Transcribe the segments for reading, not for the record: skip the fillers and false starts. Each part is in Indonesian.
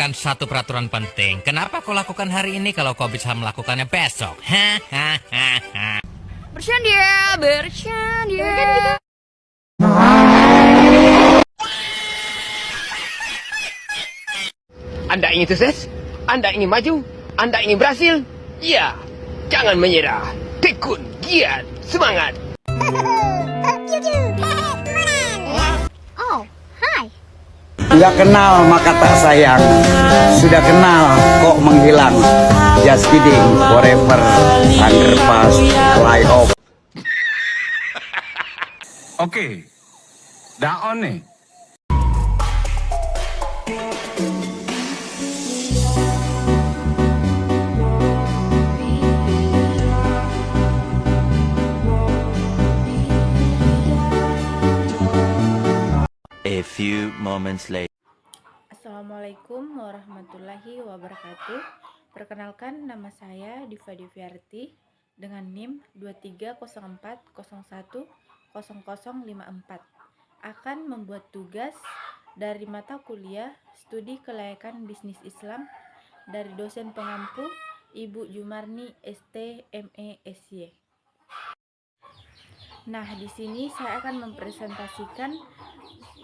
melakukan satu peraturan penting. Kenapa kau lakukan hari ini kalau kau bisa melakukannya besok? Hahaha. Bercanda, bercanda. Anda ingin sukses? Anda ingin maju? Anda ingin berhasil? Ya, jangan menyerah. Tekun, giat, semangat. Oh, hai. Sudah kenal maka tak sayang, sudah kenal kok menghilang. Just kidding, forever, underpass, fly off. Oke, dah on nih. A few moments later. Assalamualaikum warahmatullahi wabarakatuh. Perkenalkan, nama saya Diva Deviarti dengan NIM 2304010054. Akan membuat tugas dari mata kuliah Studi Kelayakan Bisnis Islam dari dosen pengampu Ibu Jumarni ST ME SY. Nah, di sini saya akan mempresentasikan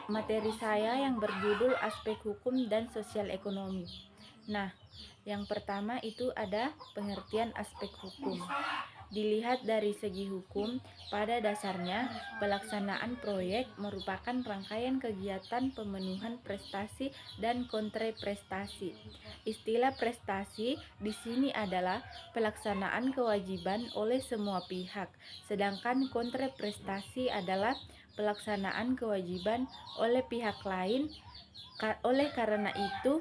materi saya yang berjudul aspek hukum dan sosial ekonomi. Nah, yang pertama itu ada pengertian aspek hukum. Dilihat dari segi hukum, pada dasarnya pelaksanaan proyek merupakan rangkaian kegiatan pemenuhan prestasi dan kontraprestasi. Istilah prestasi di sini adalah pelaksanaan kewajiban oleh semua pihak, sedangkan kontraprestasi adalah pelaksanaan kewajiban oleh pihak lain. Oleh karena itu,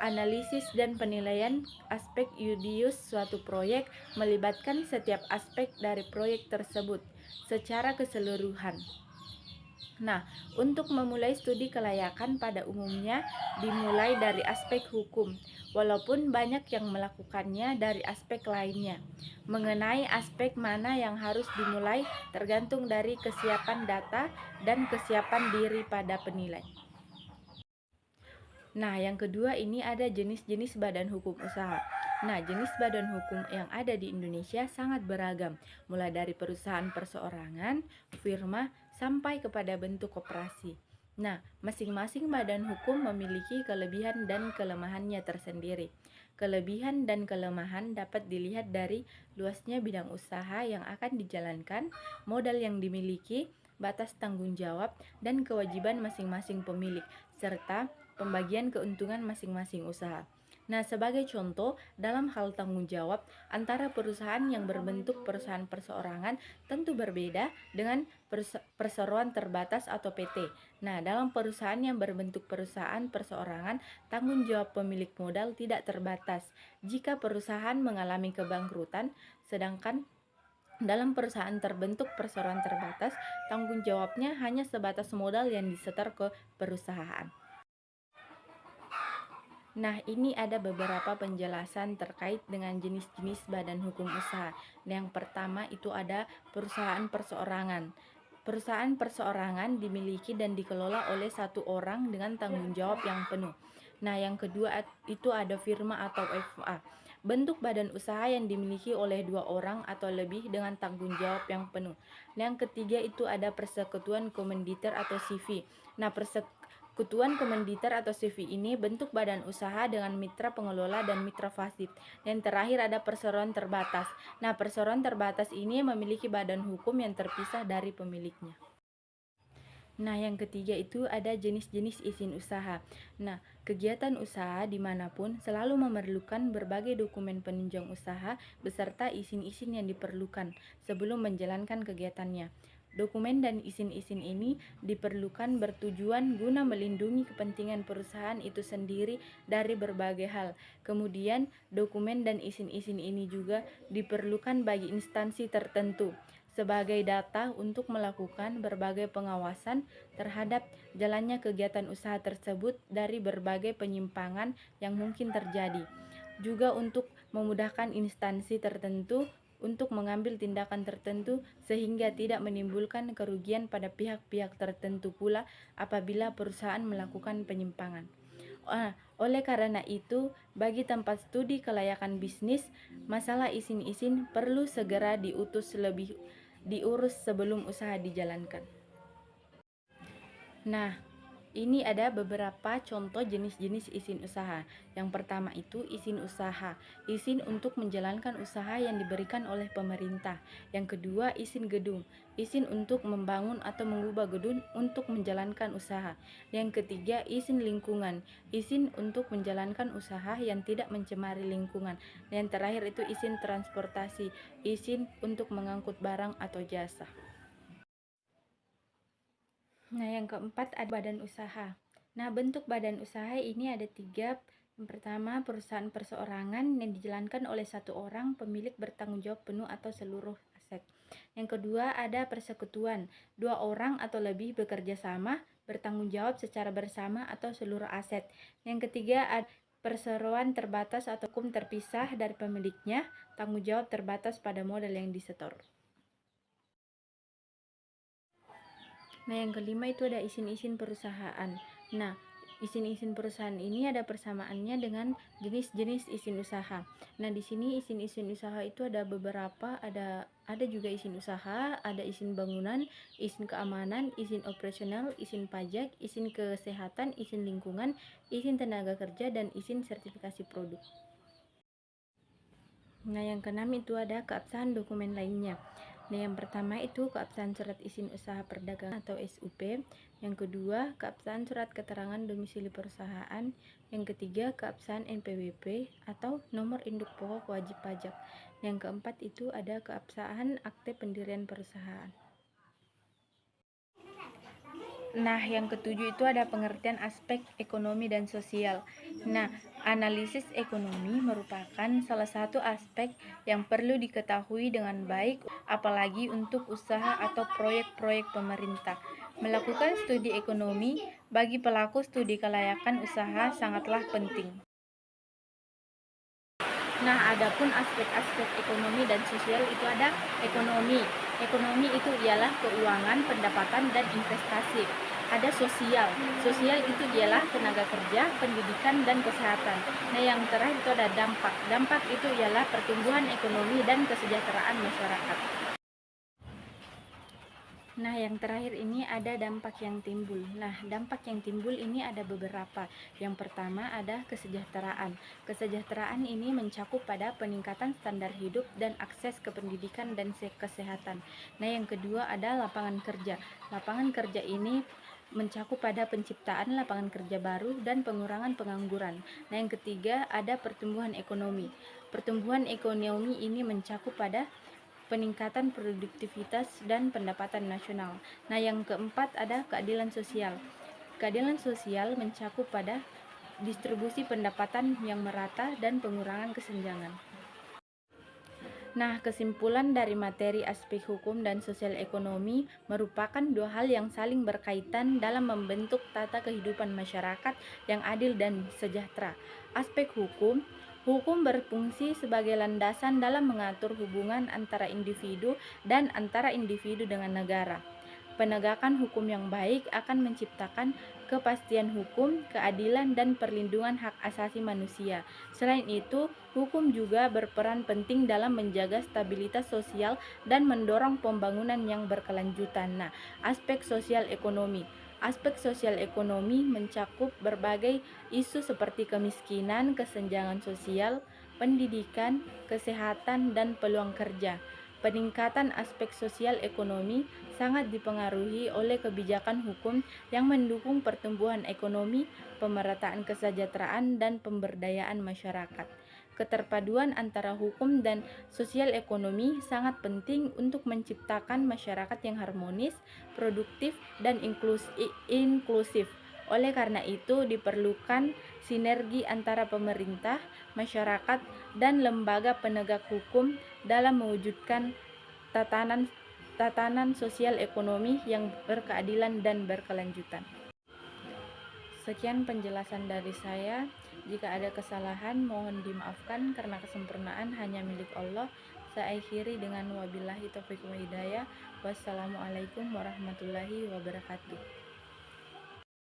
analisis dan penilaian aspek yudius suatu proyek melibatkan setiap aspek dari proyek tersebut secara keseluruhan. Nah, untuk memulai studi kelayakan pada umumnya dimulai dari aspek hukum, walaupun banyak yang melakukannya dari aspek lainnya. Mengenai aspek mana yang harus dimulai tergantung dari kesiapan data dan kesiapan diri pada penilai. Nah, yang kedua ini ada jenis-jenis badan hukum usaha. Nah, jenis badan hukum yang ada di Indonesia sangat beragam, mulai dari perusahaan perseorangan, firma, sampai kepada bentuk koperasi. Nah, masing-masing badan hukum memiliki kelebihan dan kelemahannya tersendiri. Kelebihan dan kelemahan dapat dilihat dari luasnya bidang usaha yang akan dijalankan, modal yang dimiliki, batas tanggung jawab, dan kewajiban masing-masing pemilik, serta pembagian keuntungan masing-masing usaha. Nah, sebagai contoh, dalam hal tanggung jawab, antara perusahaan yang berbentuk perusahaan perseorangan tentu berbeda dengan perseroan terbatas atau PT. Nah, dalam perusahaan yang berbentuk perusahaan perseorangan, tanggung jawab pemilik modal tidak terbatas jika perusahaan mengalami kebangkrutan, sedangkan dalam perusahaan terbentuk perseroan terbatas, tanggung jawabnya hanya sebatas modal yang disetor ke perusahaan. Nah, ini ada beberapa penjelasan terkait dengan jenis-jenis badan hukum usaha. Yang pertama itu ada perusahaan perseorangan. Perusahaan perseorangan dimiliki dan dikelola oleh satu orang dengan tanggung jawab yang penuh. Nah, yang kedua itu ada firma atau FA. Bentuk badan usaha yang dimiliki oleh dua orang atau lebih dengan tanggung jawab yang penuh. Yang ketiga itu ada persekutuan komanditer atau CV. Nah, persekutuan komanditer atau CV ini bentuk badan usaha dengan mitra pengelola dan mitra fasib. Yang terakhir ada perseroan terbatas. Nah, perseroan terbatas ini memiliki badan hukum yang terpisah dari pemiliknya. Nah, yang ketiga itu ada jenis-jenis izin usaha. Nah, kegiatan usaha dimanapun selalu memerlukan berbagai dokumen penunjang usaha beserta izin-izin yang diperlukan sebelum menjalankan kegiatannya. Dokumen dan izin-izin ini diperlukan bertujuan guna melindungi kepentingan perusahaan itu sendiri dari berbagai hal. Kemudian, dokumen dan izin-izin ini juga diperlukan bagi instansi tertentu sebagai data untuk melakukan berbagai pengawasan terhadap jalannya kegiatan usaha tersebut dari berbagai penyimpangan yang mungkin terjadi. Juga untuk memudahkan instansi tertentu untuk mengambil tindakan tertentu sehingga tidak menimbulkan kerugian pada pihak-pihak tertentu pula apabila perusahaan melakukan penyimpangan. Oleh karena itu, bagi tempat studi kelayakan bisnis, masalah izin-izin perlu segera diurus sebelum usaha dijalankan. Nah, ini ada beberapa contoh jenis-jenis izin usaha. Yang pertama itu izin usaha, izin untuk menjalankan usaha yang diberikan oleh pemerintah. Yang kedua, izin gedung, izin untuk membangun atau mengubah gedung untuk menjalankan usaha. Yang ketiga, izin lingkungan, izin untuk menjalankan usaha yang tidak mencemari lingkungan. Yang terakhir itu izin transportasi, izin untuk mengangkut barang atau jasa. Nah, yang keempat ada badan usaha. Nah, bentuk badan usaha ini ada 3. Yang pertama, perusahaan perseorangan yang dijalankan oleh satu orang, pemilik bertanggung jawab penuh atau seluruh aset. Yang kedua, ada persekutuan, 2 orang atau lebih bekerja sama, bertanggung jawab secara bersama atau seluruh aset. Yang ketiga, ada perseroan terbatas atau hukum terpisah dari pemiliknya, tanggung jawab terbatas pada modal yang disetor. Nah, yang kelima itu ada izin-izin perusahaan. Nah, izin-izin perusahaan ini ada persamaannya dengan jenis-jenis izin usaha. Nah, di sini izin-izin usaha itu ada beberapa, ada juga izin usaha, ada izin bangunan, izin keamanan, izin operasional, izin pajak, izin kesehatan, izin lingkungan, izin tenaga kerja, dan izin sertifikasi produk. Nah, yang keenam itu ada keabsahan dokumen lainnya. Nah, yang pertama itu keabsahan surat izin usaha perdagangan atau SUP. Yang kedua, keabsahan surat keterangan domisili perusahaan. Yang ketiga, keabsahan NPWP atau nomor induk pokok wajib pajak. Yang keempat itu ada keabsahan akte pendirian perusahaan. Nah, yang ketujuh itu ada pengertian aspek ekonomi dan sosial. Nah, analisis ekonomi merupakan salah satu aspek yang perlu diketahui dengan baik, apalagi untuk usaha atau proyek-proyek pemerintah. Melakukan studi ekonomi bagi pelaku studi kelayakan usaha sangatlah penting. Nah, adapun aspek-aspek ekonomi dan sosial itu ada ekonomi. Ekonomi itu ialah keuangan, pendapatan, dan investasi. Ada sosial. Sosial itu ialah tenaga kerja, pendidikan, dan kesehatan. Nah, yang terakhir itu ada dampak. Dampak itu ialah pertumbuhan ekonomi dan kesejahteraan masyarakat. Nah, yang terakhir ini ada dampak yang timbul. Nah, dampak yang timbul ini ada beberapa. Yang pertama ada kesejahteraan. Kesejahteraan ini mencakup pada peningkatan standar hidup dan akses ke pendidikan dan kesehatan. Nah, yang kedua ada lapangan kerja. Lapangan kerja ini mencakup pada penciptaan lapangan kerja baru dan pengurangan pengangguran. Nah, yang ketiga ada pertumbuhan ekonomi. Pertumbuhan ekonomi ini mencakup pada peningkatan produktivitas dan pendapatan nasional. Nah, yang keempat ada keadilan sosial. Keadilan sosial mencakup pada distribusi pendapatan yang merata dan pengurangan kesenjangan. Nah, kesimpulan dari materi aspek hukum dan sosial ekonomi merupakan 2 hal yang saling berkaitan dalam membentuk tata kehidupan masyarakat yang adil dan sejahtera. Aspek hukum berfungsi sebagai landasan dalam mengatur hubungan antara individu dan antara individu dengan negara. Penegakan hukum yang baik akan menciptakan kepastian hukum, keadilan, dan perlindungan hak asasi manusia. Selain itu, hukum juga berperan penting dalam menjaga stabilitas sosial dan mendorong pembangunan yang berkelanjutan. Nah, aspek sosial ekonomi. Aspek sosial ekonomi mencakup berbagai isu seperti kemiskinan, kesenjangan sosial, pendidikan, kesehatan, dan peluang kerja. Peningkatan aspek sosial ekonomi sangat dipengaruhi oleh kebijakan hukum yang mendukung pertumbuhan ekonomi, pemerataan kesejahteraan, dan pemberdayaan masyarakat. Keterpaduan antara hukum dan sosial ekonomi sangat penting untuk menciptakan masyarakat yang harmonis, produktif, dan inklusif. Oleh karena itu, diperlukan sinergi antara pemerintah, masyarakat, dan lembaga penegak hukum dalam mewujudkan tatanan sosial ekonomi yang berkeadilan dan berkelanjutan. Sekian penjelasan dari saya. Jika ada kesalahan, mohon dimaafkan karena kesempurnaan hanya milik Allah. Saya akhiri dengan wabillahi taufiq wa hidayah. Wassalamualaikum warahmatullahi wabarakatuh.